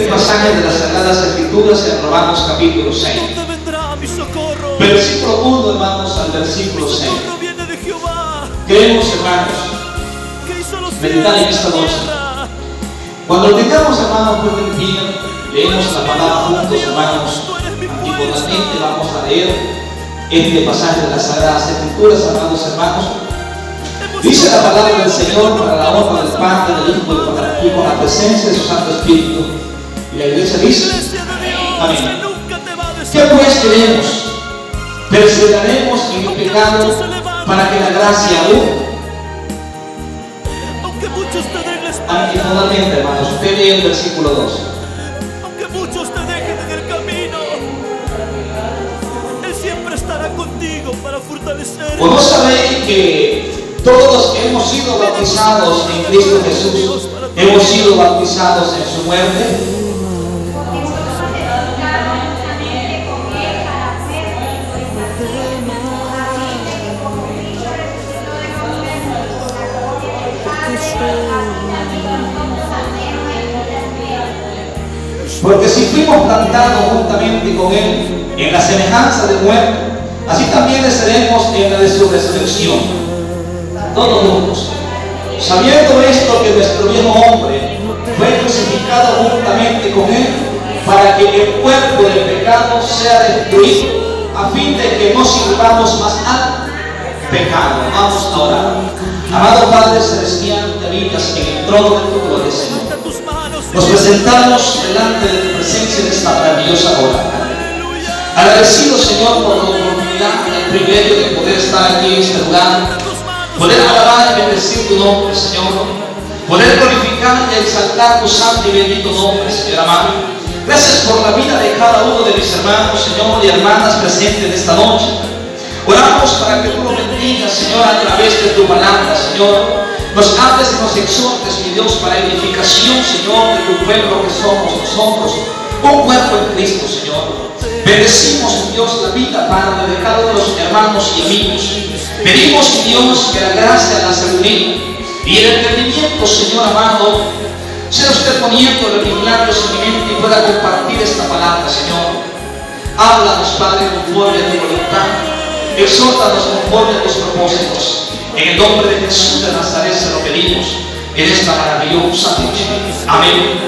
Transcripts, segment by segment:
Este pasaje de las Sagradas Escrituras en Romanos capítulo 6. Versículo 1, hermanos, al versículo 6. Creemos, hermanos, meditar en esta noche. Cuando tengamos, hermanos, pueden ir, leemos la palabra juntos, hermanos. Antiguamente vamos a leer este pasaje de las Sagradas Escrituras, amados hermanos. Dice la palabra del Señor para la honra del Padre, del Hijo y con la presencia de su Santo Espíritu. Y la iglesia dice: amén. ¿Qué pues queremos? Perseveraremos en el pecado para que la gracia abunde. Totalmente, hermanos. Usted lee el versículo 2. Aunque muchos te dejen en el camino, Él siempre estará contigo para fortalecerte. ¿O no sabéis que todos los que hemos sido bautizados en Cristo Jesús hemos sido bautizados en su muerte? Porque si fuimos plantados juntamente con Él en la semejanza de muerte, así también le seremos en la de su resurrección. Todos juntos, sabiendo esto, que nuestro viejo hombre fue crucificado juntamente con Él, para que el cuerpo del pecado sea destruido, a fin de que no sirvamos más al pecado. Vamos a orar. Amado Padre Celestial, te habitas en el trono de tu gloria, Señor. Nos presentamos delante de tu presencia en esta maravillosa hora. Agradecido, Señor, por la oportunidad y el privilegio de poder estar aquí en este lugar, poder alabar y bendecir tu nombre, Señor, poder glorificar y exaltar tu santo y bendito nombre, Señor amado. Gracias por la vida de cada uno de mis hermanos, Señor, y hermanas presentes en esta noche. Oramos para que tú lo bendigas, Señor, a través de tu palabra, Señor. Nos hables y nos exhortes, mi Dios, para edificación, Señor, de tu pueblo que somos nosotros, un cuerpo en Cristo, Señor. Bendecimos, mi Dios, la vida, Padre, de cada uno de los hermanos y amigos. Pedimos, mi Dios, que la gracia, la sabiduría y el entendimiento, Señor amado, sea usted poniendo en mis labios y mi mente y pueda compartir esta palabra, Señor. Háblanos, Padre, conforme a tu voluntad. Exhórtanos conforme a tus propósitos. En el nombre de Jesús de Nazaret se lo pedimos en esta maravillosa noche. Amén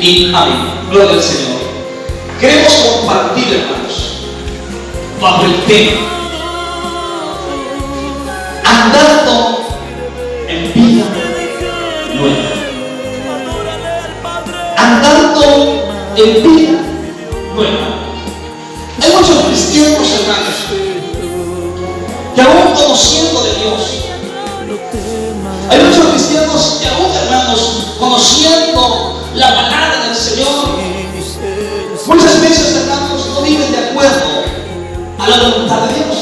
y amén. Gloria al Señor. Queremos compartir, hermanos, bajo el tema andando en vida nueva. Andando en vida nueva. Hay muchos cristianos, hermanos, que aún conociendo de Dios, hay muchos cristianos que aún, hermanos, conociendo la palabra del Señor, muchas veces, hermanos, no viven de acuerdo a la voluntad de Dios.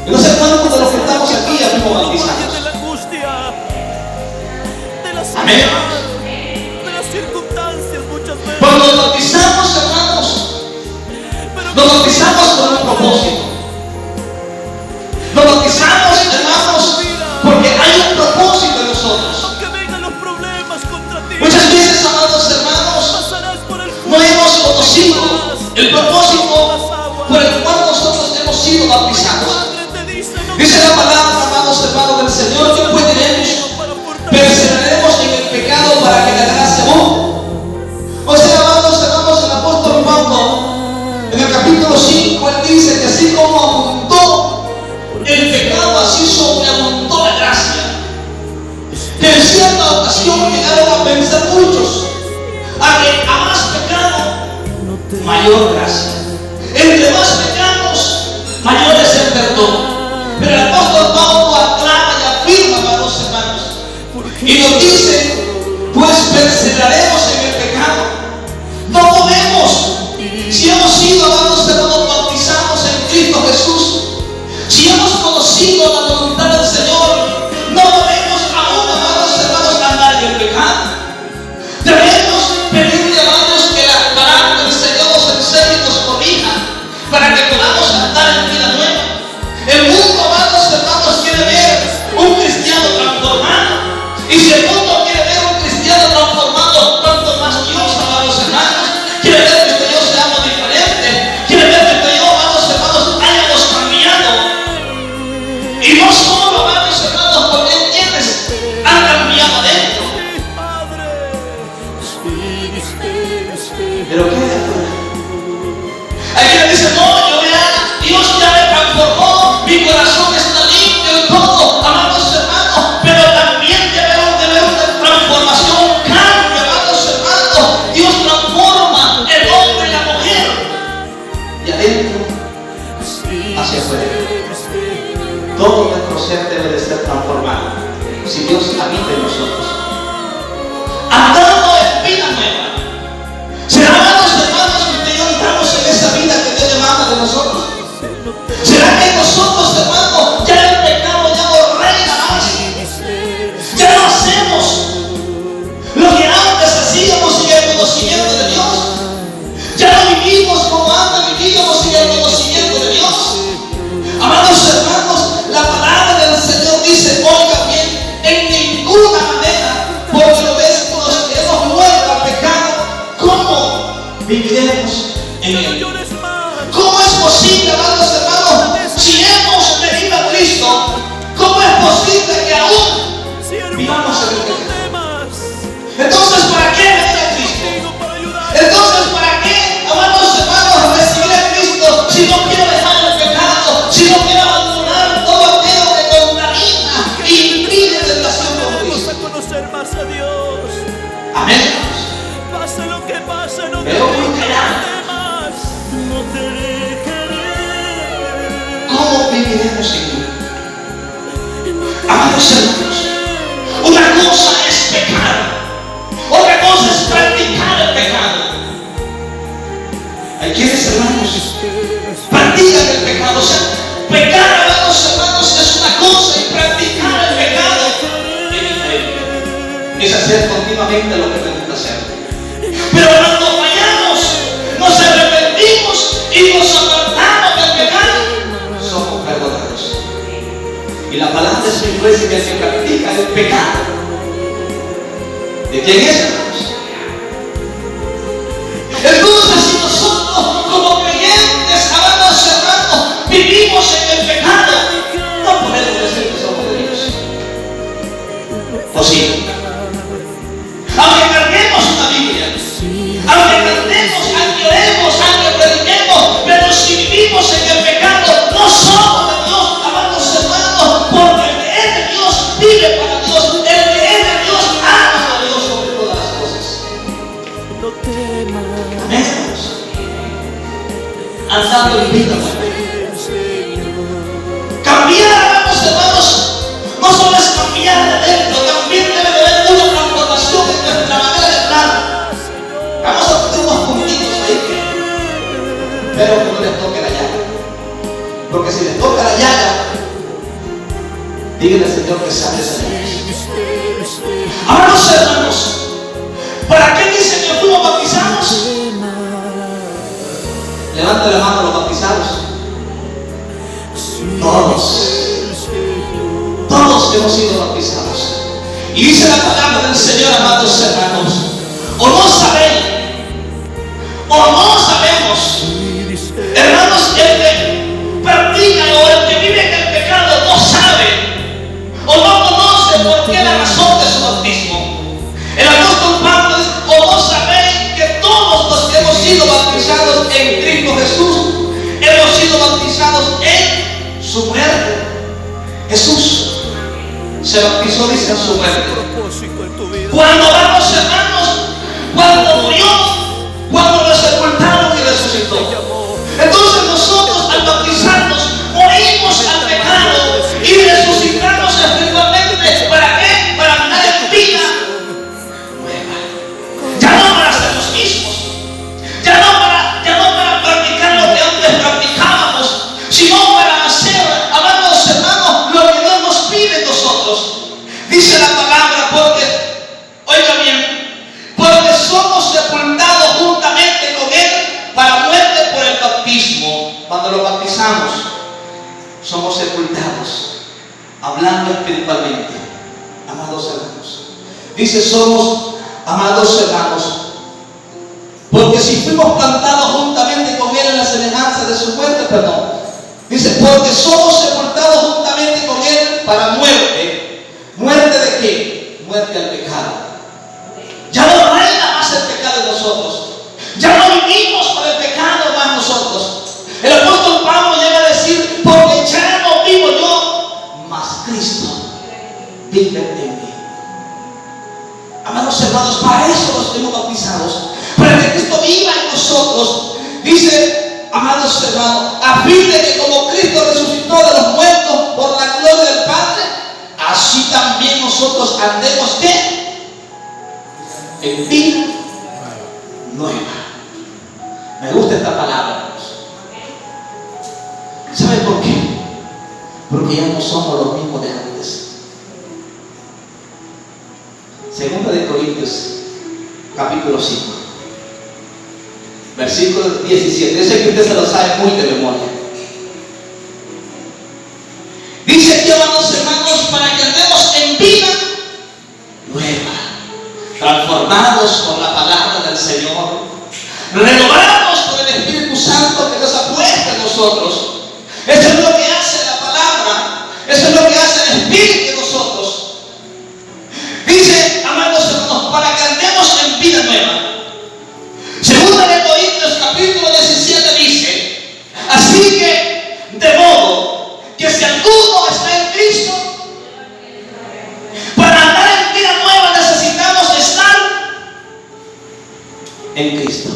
Y los hermanos de los que estamos aquí ya fuimos bautizados. Amén. Cuando nos bautizamos, hermanos, nos bautizamos con un propósito. Nos bautizamos, hermanos, porque hay un propósito en nosotros. Muchas veces, amados hermanos, no hemos conocido el propósito por el cual nosotros hemos sido bautizados. Dice la palabra, amados hermanos del Señor, que pues diremos: perseveraremos en el pecado para que la gracia abunde. O sea, amados hermanos, el apóstol Pablo, en el capítulo 5, él dice que así como abundó el pecado, así sobreabundó la gracia. Que en cierta ocasión llegaron a pensar muchos a que a más pecado, mayor gracia. Entre más pecados, mayor es el perdón. Pero el apóstol Pablo aclara y afirma, amados hermanos, y nos dice: pues perseveraremos en el pecado. No podemos, si hemos sido, amados hermanos, bautizados en Cristo Jesús, si hemos conocido la voluntad del Señor, no podemos aún, amados hermanos, andar en el pecado. Debemos pedirle, amados, que la palabra del Señor nos enseñe y nos corrija para que podamos andar en vida nueva. El mundo, amados hermanos, quiere ver un cristiano transformado. Y si el mundo quiere ver un cristiano transformado, Pero ¿qué hay afuera? Hay quienes dicen, no, Dios ya me transformó, mi corazón está limpio y todo, amados hermanos, pero también debemos de ver una transformación, un cambio, amados hermanos. Dios transforma el hombre y la mujer, de adentro hacia afuera. Todo nuestro ser debe de ser transformado, si Dios habita en nosotros. Andando en vida nueva. ¿Será, amados hermanos, que usted y yo entramos en esa vida que Dios demanda de nosotros? ¿Será que nosotros, hermanos, ya el pecado ya no reina más? Ya no hacemos lo que antes hacíamos sin el conocimiento de Dios. Ya no vivimos como antes vivíamos sin el conocimiento de Dios. Amados hermanos, la palabra del Señor dice, oiga bien, en ninguna manera, porque lo ves con los que hemos muerto al pecado, ¿cómo viviremos en él? ¿Cómo es posible, amados hermanos, si hemos venido a Cristo, cómo es posible que aún vivamos en el pecado? Entonces, ¿para qué venir a Cristo? Entonces, ¿para qué, amados hermanos, recibir a Cristo si no quiero dejar el pecado, si no quiero abandonar todo aquello que contamina y impide la relación con Cristo? Amén. Pase lo que pase, no te Pero temas, no te dejaré. ¿Cómo viviremos en él? Amados hermanos, una cosa es pecar, otra cosa es practicar el pecado. Hay quienes, hermanos, practican el pecado. O sea, pecar, amados hermanos, es una cosa y practicar el pecado es hacer continuamente lo que me gusta hacer. Pero cuando fallamos, nos arrepentimos y nos apartamos del pecado, somos perdonados. Y la palabra es muy fuerte que se practica el pecado. ¿De quién es, hermanos? Entonces, si nosotros como creyentes, amados hermanos, vivimos en el pecado, no podemos decir que somos de Dios. ¿O sí? Aunque carguemos una Biblia, aunque cantemos, aunque oremos, aunque prediquemos, pero si vivimos en el pecado, no somos de Dios, amados hermanos, porque el que es de Dios vive para Dios, el que es de Dios ama a Dios sobre todas las cosas. Amén, hermanos. Andando en vida nueva. Cambiar, amados hermanos, no solo es cambiar de dentro, también debe de haber una transformación en nuestra manera de estar. Vamos a poner unos puntitos ahí, pero que no les toque la llaga, porque si les toca la llaga, díganle al Señor que sane esa llaga. Amados hermanos, ¿para qué dicen que fuimos bautizados? Levanta la mano a los bautizados. Todos hemos sido bautizados. Y dice la palabra del Señor, amados hermanos, o no sabéis, o no sabemos, hermanos, el que practica o el que vive en el pecado no sabe o no conoce por qué la razón de su bautismo. El apóstol Pablo dice, o no sabéis que todos los que hemos sido bautizados en Cristo Jesús hemos sido bautizados en su muerte. Jesús se bautizó, dice, en su muerte. Cuando vamos, hermanos, cuando murió, cuando lo sepultaron y resucitó. Entonces nosotros al bautizarnos morimos al pecado y resucitamos espiritualmente. ¿Para qué? Para andar en vida nueva. Ya no para ser los mismos, ya no para practicar lo que antes practicábamos, sino para hacer, amados hermanos, lo que Dios nos pide de nosotros. Dice la palabra, porque, oiga bien, porque somos sepultados juntamente con Él para muerte por el bautismo. Cuando lo bautizamos, somos sepultados, hablando espiritualmente. Amados hermanos, dice, somos, amados hermanos, porque si fuimos plantados juntamente con Él en la semejanza de su muerte, perdón, dice, porque somos sepultados juntamente con Él para muerte. ¿Muerte de qué? Muerte al pecado. Ya no reina más el fin de que como Cristo resucitó de los muertos por la gloria del Padre, así también nosotros andemos ¿qué? En vida nueva. Me gusta esta palabra, hermanos. ¿Sabe por qué? Porque ya no somos los mismos de antes. Segunda de Corintios, capítulo 5, versículo 17. Ese que usted se lo sabe muy de memoria. Dice aquí, amados hermanos, para que andemos en vida nueva, transformados por la palabra del Señor, renovados por el Espíritu Santo que Dios ha puesto en nosotros. Eso es lo que hace la palabra, eso es lo que hace el Espíritu en nosotros. Dice, amados hermanos, para que andemos en vida nueva. Segunda de Corintios capítulo 17 dice, así que de modo que si alguno está en Cristo, para andar en vida nueva necesitamos estar en Cristo.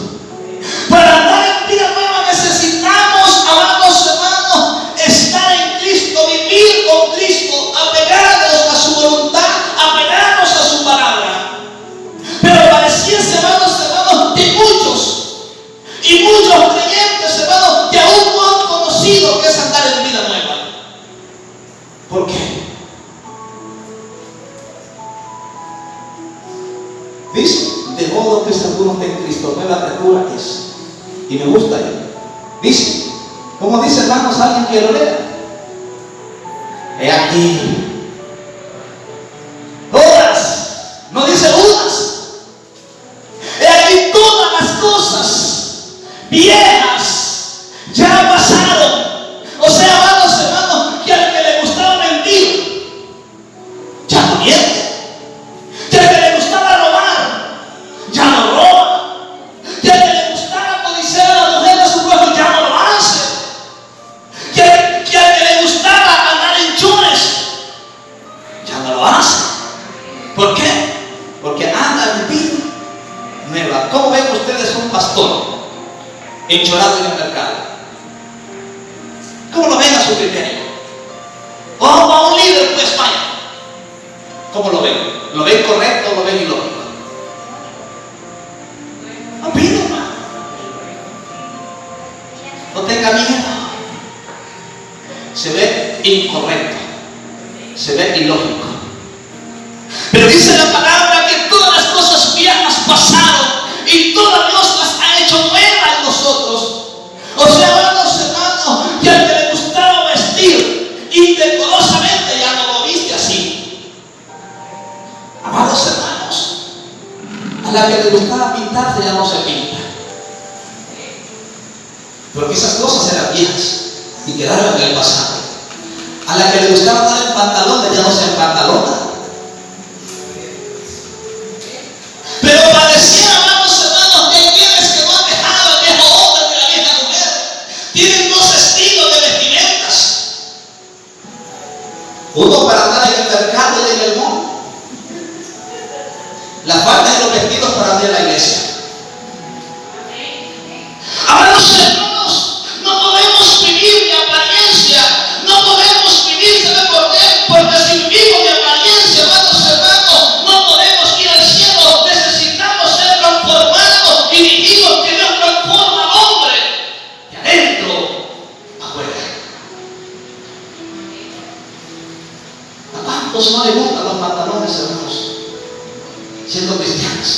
Para andar en vida nueva necesitamos, amados hermanos, estar en Cristo, vivir con Cristo, apegados a su voluntad, apegados a su palabra. Pero pareciese, amados hermanos, que muchos creyentes, hermanos, que aún no han conocido que es andar en vida nueva. ¿Por qué? Dice, de modo que si alguno está en Cristo, nueva criatura es. Y me gusta ahí. Dice, como dice, hermanos, alguien que lo lea. He aquí. Todas. No dice unas. He aquí todas las cosas viejas ya pasaron. O sea, amados hermanos, que al que le gustaba mentir, ya no miente. Que al que le gustaba robar, ya no roba. Que al que le gustaba codiciar a la mujer de su pueblo, ya no lo hace. Que al que le gustaba andar en chores, ya no lo hace. ¿Por qué? Porque anda en vida nueva. ¿Cómo ven ustedes un pastor enchorado en el mercado? ¿Cómo lo ven a su criterio? O a un líder, pues vaya. ¿Cómo lo ven? ¿Lo ven correcto o lo ven ilógico? Opina, hermano. No tenga miedo. Se ve incorrecto. Se ve ilógico. Pero dice la palabra que todas las cosas viejas pasaron y toda Dios las ha hecho nuevas en nosotros. O sea, amados hermanos, que al que le gustaba vestir indecorosamente ya no lo viste así. Amados hermanos, a la que le gustaba pintarse ya no se pinta. Porque esas cosas eran viejas y quedaron en el pasado. A la que le gustaba andar en pantalones ya no se empantalona. Pero pareciera, amados hermanos, que hay quienes que no han dejado al viejo hombre ni la vieja mujer. Tienen dos estilos de vestimentas. Uno para andar en el mercado y en el mall. La falda de los vestidos para andar en la iglesia. Amados hermanos, no podemos vivir de apariencia. No podemos vivir, ¿sabe por qué? Porque si vivimos de apariencia, amados hermanos, no podemos ir al cielo. Necesitamos ser transformados y dijimos que Dios transforma al hombre de adentro afuera. ¿A cuántos no les gustan los pantalones, hermanos? Siendo cristianos.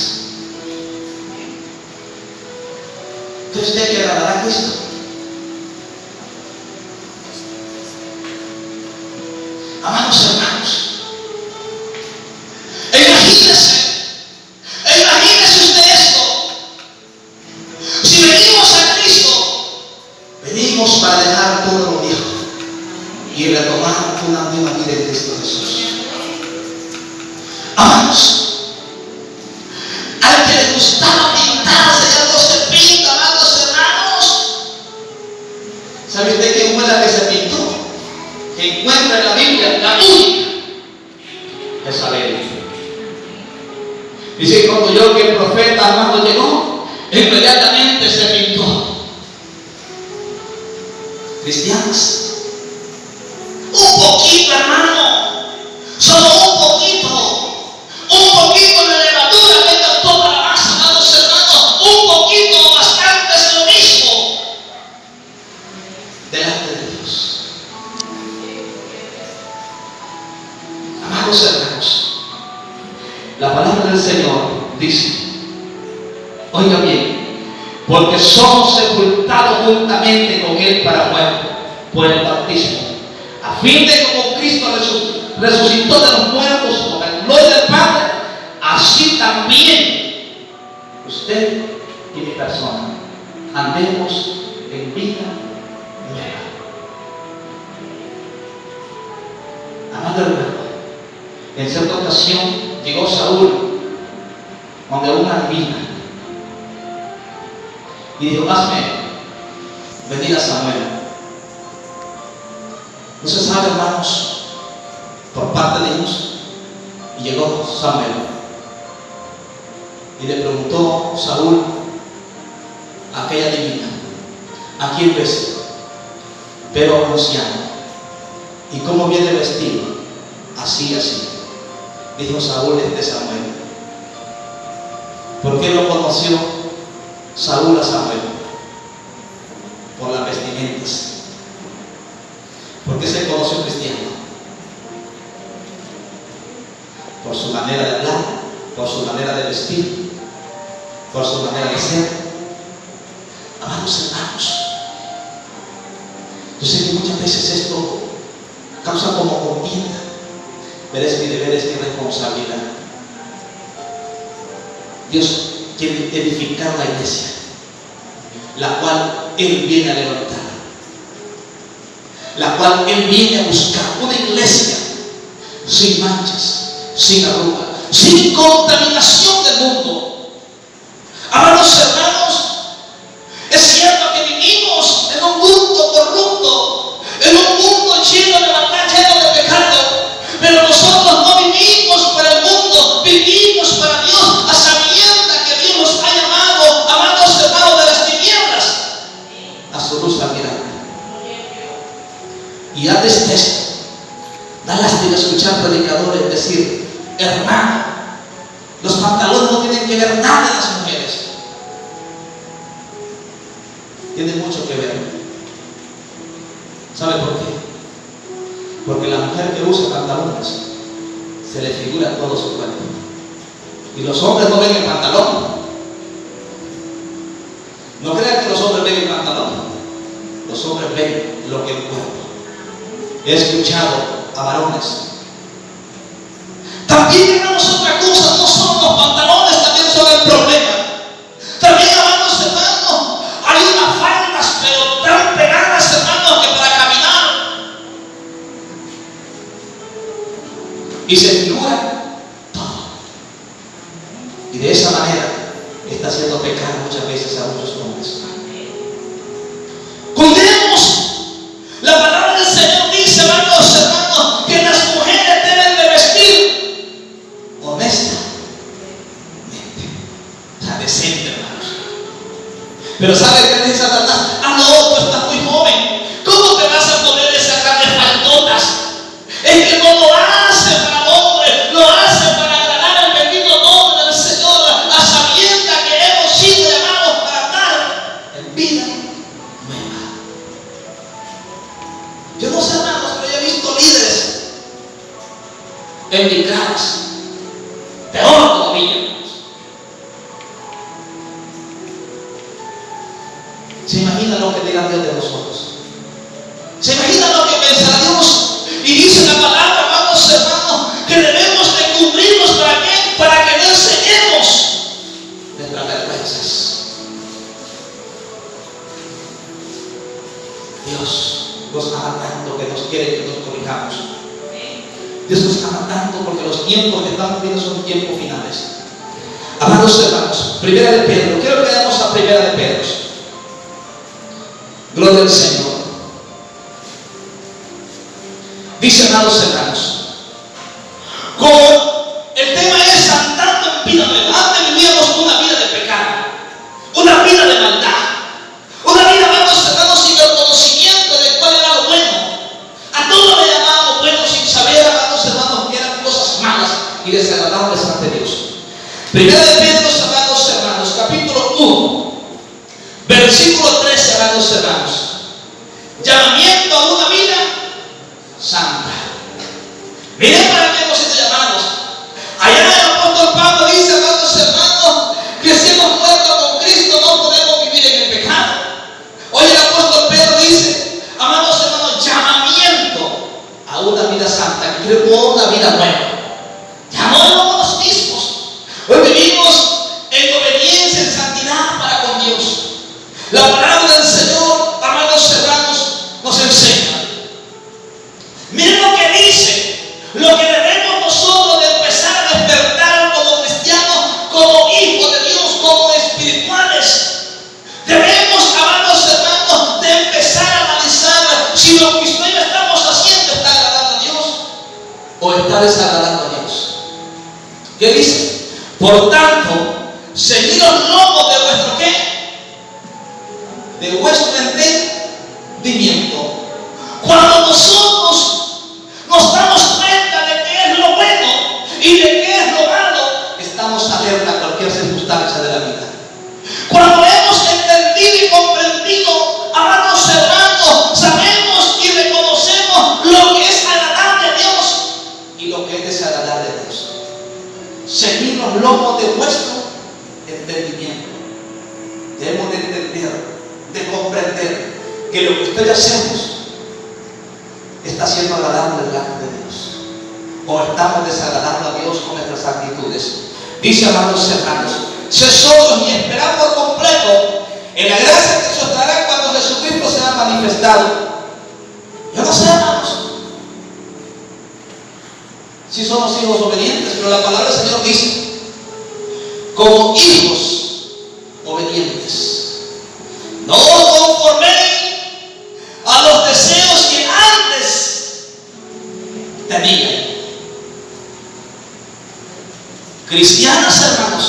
¿Cree usted que agradará a Cristo? Amados hermanos, imagínese usted esto. Si venimos a Cristo, venimos para dejar todo lo viejo y retomar una nueva vida en Cristo Jesús. Amados, al que le gustaba pintarse ya no se pinta, amados hermanos. ¿Sabe usted quién fue la que se pintó? Que encuentra en la Biblia la única, Jezabel. Dice que cuando yo que el profeta amado llegó, inmediatamente se pintó. Dice cristianas. Un poquito, hermano, solo un poquito de levadura venga toda la masa, amados hermanos. Un poquito o bastante es lo mismo delante de Dios. Amados hermanos, la palabra del Señor dice, oiga bien, porque somos sepultados juntamente con Él para muerte por el bautismo, a fin de que como Cristo resucitó de los muertos por la gloria del Padre, así también usted y mi persona andemos en vida nueva. Amado hermano, en cierta ocasión llegó Saúl donde una adivina y dijo, hazme venir a Samuel. No se sabe, hermanos, por parte de Dios. Y llegó Samuel y le preguntó Saúl a aquella adivina, ¿a quién ves? Pero anciano. ¿Y cómo viene vestido? Así, así. Dijo Saúl, este es Samuel. ¿Por qué lo conoció Saúl a Samuel? Por las vestimentas. ¿Por qué se conoció cristiano? Por su manera de hablar, por su manera de vestir, por su manera de ser. Amados hermanos, yo sé que muchas veces esto causa como contienda, pero es mi deber, es mi responsabilidad. Dios quiere edificar la iglesia, la cual Él viene a levantar, la cual Él viene a buscar, una iglesia sin manchas, sin arruga, sin contaminación del mundo. Amados hermanos, es cierto que vivimos en un mundo corrupto, en un mundo lleno de maldad, lleno de pecado, pero nosotros no vivimos para el mundo, vivimos para Dios, a sabienda que Dios nos ha llamado, amados hermanos, de las tinieblas a su luz admirable. Y antes de esto, da lástima escuchar predicadores decir, hermano, los pantalones no tienen que ver nada de las mujeres. Tiene mucho que ver. ¿Sabe por qué? Porque la mujer que usa pantalones se le figura todo su cuerpo. Y los hombres no ven el pantalón. No crean que los hombres ven el pantalón. Los hombres ven lo que el cuerpo. He escuchado a varones. También, hermanos, otra cosa, no son los pantalones, también son el problema. También, hermanos, hay unas faldas, pero tan pegadas, hermanos, que para caminar. Y se figura todo. Y de esa manera está haciendo pecar muchas veces a muchos hombres. Cuidemos. La palabra del Señor dice, hermanos, que las mujeres deben de vestir honestamente, o sea, decente, hermanos. Pero ¿sabe qué dice Satanás? Ah, no, tú estás muy joven. ¿Cómo te vas a poner esas grandes faldotas? Es que no lo hace para el hombre, lo hace para agradar al bendito nombre del Señor, a sabienda que hemos sido llamados para andar en vida nueva. Yo no sé, hermanos, pero yo he visto líderes envidiados, peor todavía, hermanos. ¿Se imagina lo que dirá Dios de nosotros? ¿Se imagina lo que pensará Dios? Y dice la palabra, hermanos, que debemos de cubrirnos. ¿Para qué? Para que no enseñemos nuestras vergüenzas. Dios nos ama tanto que nos quiere que nos corrijamos. Dios nos ama tanto porque los tiempos que estamos viviendo son tiempos finales. Amados hermanos, Primera de Pedro, quiero que veamos a Primera de Pedro. Gloria al Señor. Dice, amados hermanos, como el tema es andando en vida nueva. Antes vivíamos una vida de pecado, una vida de maldad, una vida, amados hermanos, sin el conocimiento de cuál era Versículo 13, amados hermanos. Llamamiento a una vida santa. Miren para qué hemos sido llamados. Allá el apóstol Pablo dice, amados hermanos, que si hemos muerto con Cristo no podemos vivir en el pecado. Hoy el apóstol Pedro dice, amados hermanos, llamamiento a una vida santa, que creó una vida nueva. Ya no somos los mismos. Hoy vivimos en obediencia, en santidad para con Dios. La palabra del Señor, amados hermanos, nos enseña. Miren lo que dice, lo que debemos nosotros de empezar a despertar como cristianos, como hijos de Dios, como espirituales. Debemos, amados hermanos, de empezar a analizar si lo que usted y yo estamos haciendo está agradando a Dios o está desagradando a Dios. ¿Qué dice? Por tanto, seguid los lomos de vuestro ¿qué? De vuestro entendimiento. Cuando nosotros nos damos cuenta de qué es lo bueno y de qué es lo malo, estamos alerta a cualquier circunstancia de la vida. Cuando hemos entendido y comprendido, amados hermanos, sabemos y reconocemos lo que es agradable a Dios y lo que es desagradable a Dios. Seguid los lomos de vuestro entendimiento. Debemos de entender, de comprender que lo que ustedes hacemos está siendo agradable delante de Dios o estamos desagradando a Dios con nuestras actitudes. Dice, amados hermanos, sed sobrios y esperad por completo en la gracia que se os dará cuando Jesucristo sea manifestado. Yo no sé, hermanos, si somos hijos obedientes, pero la palabra del Señor dice, como hijos obedientes, no os conforméis a los deseos que antes tenían. Cristianos, hermanos,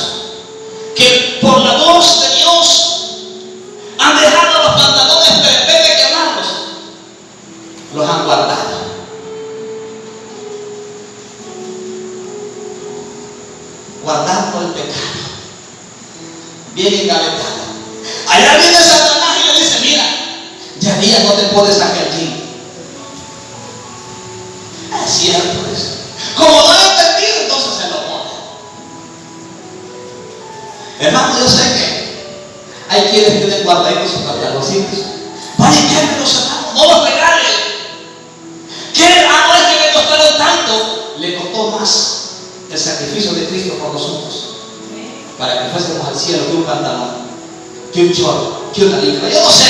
que por la voz de Dios han dejado los pantalones perepetes quemados, los han guardado. Guardando el pecado, bien engavetado. Allá viene Satanás y le dice, mira, ya día no te puedes sacar allí. Es cierto eso. Como no lo he entendido, entonces se lo pone. Hermano, yo sé que hay quienes tienen guardaditos sus pantaloncitos. Vaya, quémelos, hermano, no los regale. ¿Qué? No es que le costaron tanto. Le costó más el sacrificio de Cristo por nosotros, para que fuésemos al cielo que un pantalón, que un short, que una licra. Yo no sé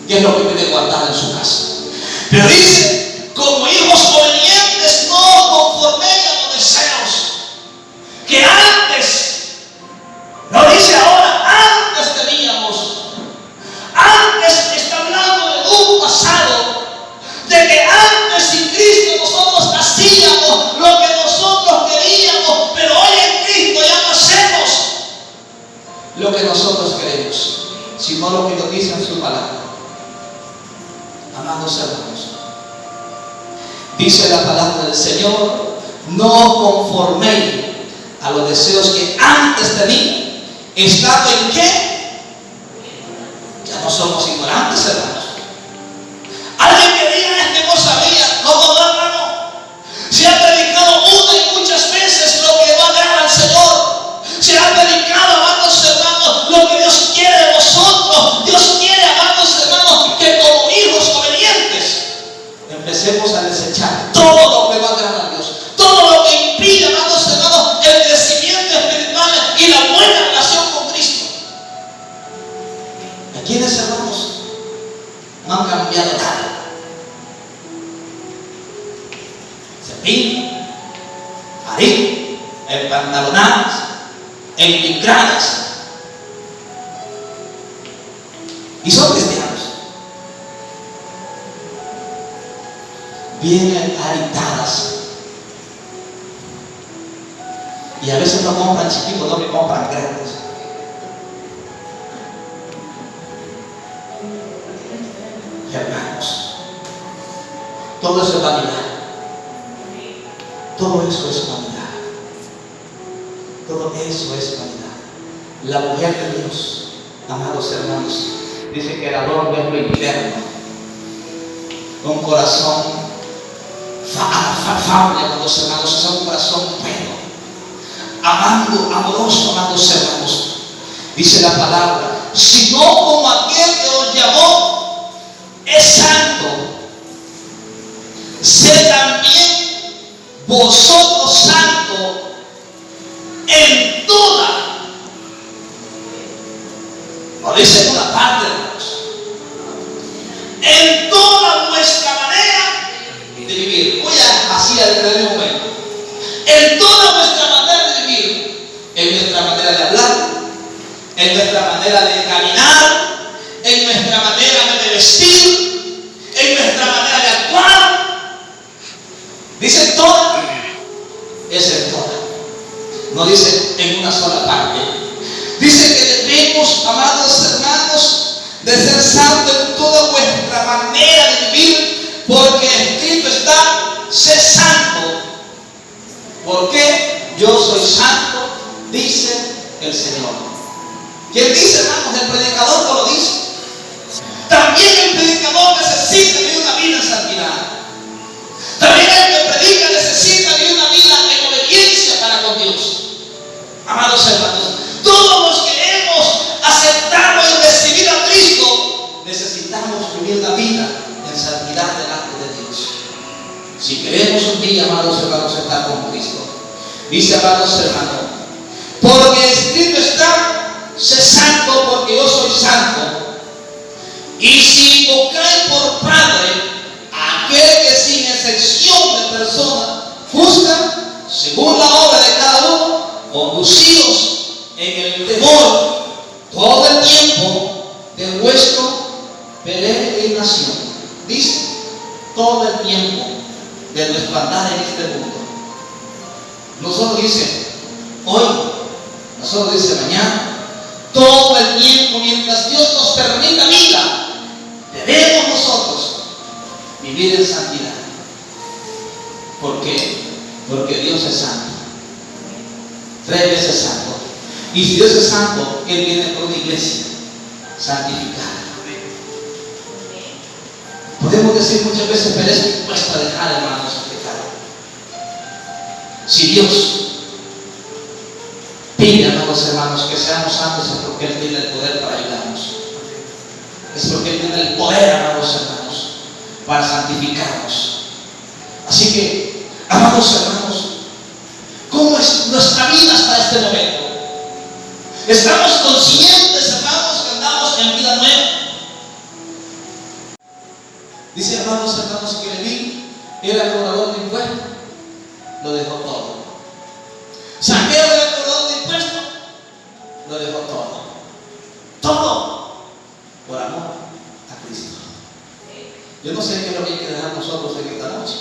qué es lo que tiene guardado en su casa, pero dice, como hijos obedientes, no conforméis a los deseos que antes, no dice ahora, antes teníamos. Antes está hablando de un pasado, de que antes sin Cristo nosotros hacíamos lo que nosotros queríamos, pero hoy en Cristo ya no hacemos lo que nosotros queremos, sino lo que nos dice en su palabra. Amados hermanos, dice la palabra del Señor, no os conforméis a los deseos que antes tenía, estando en qué, ya no somos ignorantes, hermanos. Alguien que diga es que no sabía. ¿Cómo no, hermano? Se ha predicado una y muchas veces lo que va a dar al Señor. Se ha predicado, amados hermanos, lo que Dios quiere de nosotros. Dios quiere, amados hermanos, que como hijos obedientes empecemos a desechar todo lo que va a dar a Dios, todo lo que impide, amados hermanos, el crecimiento espiritual y la buena relación con Cristo. ¿A quiénes, hermanos, no han cambiado nada? Cepillo, harina, empantalonadas, enlicradas, y son cristianos. Vienen haritadas, y a veces no compran chiquitos, no que compran grandes. Hermanos, todo eso es vanidad. Todo eso es vanidad. Todo eso es vanidad. La mujer de Dios amados hermanos, dice que el adorno es lo interno, un corazón afable, amados hermanos, es un corazón bueno, amando, amoroso, amados hermanos. Dice la palabra, sino como aquel que os llamó es santo, sed también vosotros santos en toda, no dice en una parte, hermanos, en toda vuestra manera de vivir. Voy a así a detener un momento. En toda vuestra manera de vivir, en nuestra manera de hablar, en nuestra manera de caminar, en nuestra manera de vestir, en nuestra manera de actuar. Dice toda, es en toda. No dice en una sola parte. Dice que debemos, amados hermanos, de ser santos en toda vuestra manera de vivir, porque escrito está, sé santo, porque yo soy santo, dice el Señor. ¿Quién dice, hermanos? El predicador no lo dice. También el predicador necesita vivir una vida en santidad. También el que predica necesita vivir una vida en obediencia para con Dios. Amados hermanos, todos los que hemos aceptado y recibido a Cristo necesitamos vivir la vida en santidad delante de Dios. Si queremos un día, amados hermanos, estar con Cristo, dice, amados hermanos, porque escrito está, sé santo porque yo soy santo. Y si invocáis por Padre a aquel que sin excepción de persona juzga según la obra de cada uno, conducidos en el temor todo el tiempo de vuestra peregrinación. Dice, todo el tiempo de nuestro andar en este mundo. Nosotros dice hoy, nosotros dice mañana. Todo el tiempo, mientras Dios nos permita vida, debemos nosotros vivir en santidad. ¿Por qué? Porque Dios es santo. 3 veces santo. Y si Dios es santo, Él viene por una iglesia santificada. Podemos decir muchas veces, pero es impuesto a dejar, hermanos, el pecado. Si Dios pide, amados hermanos, que seamos santos, es porque Él tiene el poder para ayudarnos. Es porque Él tiene el poder, amados hermanos, para santificarnos. Así que, amados hermanos, ¿cómo es nuestra vida hasta este momento? ¿Estamos conscientes, hermanos, que andamos en vida nueva? Dice, amados hermanos, que Leví era cobrador de impuestos, lo dejó todo. Saqueo era cobrador de impuestos, lo dejó todo. Todo por amor a Cristo. Yo no sé qué es lo que hay que dejar nosotros en esta noche.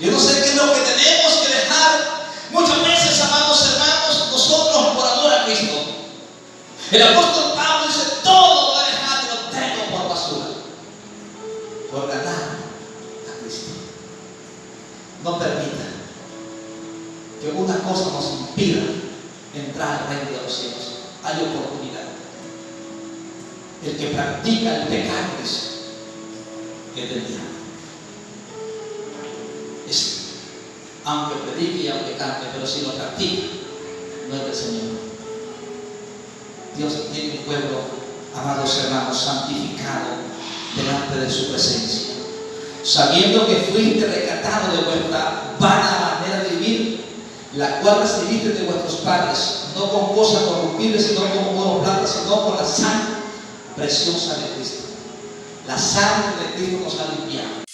Yo no sé qué es lo que tenemos que dejar muchas veces, amados hermanos, nosotros por amor a Cristo. El apóstol Pablo dice, todo lo voy a dejar y lo tengo por basura, por ganar a Cristo. No permita que una cosa nos impida entrar al reino de los cielos. Hay oportunidad. El que practica el pecado es del diablo. Aunque predique y aunque cante, pero si lo practica, no es del Señor. Dios tiene un pueblo, amados hermanos, santificado delante de su presencia, sabiendo que fuiste rescatado de vuestra vana manera de vivir, la cual recibiste de vuestros padres, no con cosas corruptibles, sino con oro plata, sino con la sangre preciosa de Cristo. La sangre de Cristo nos ha limpiado.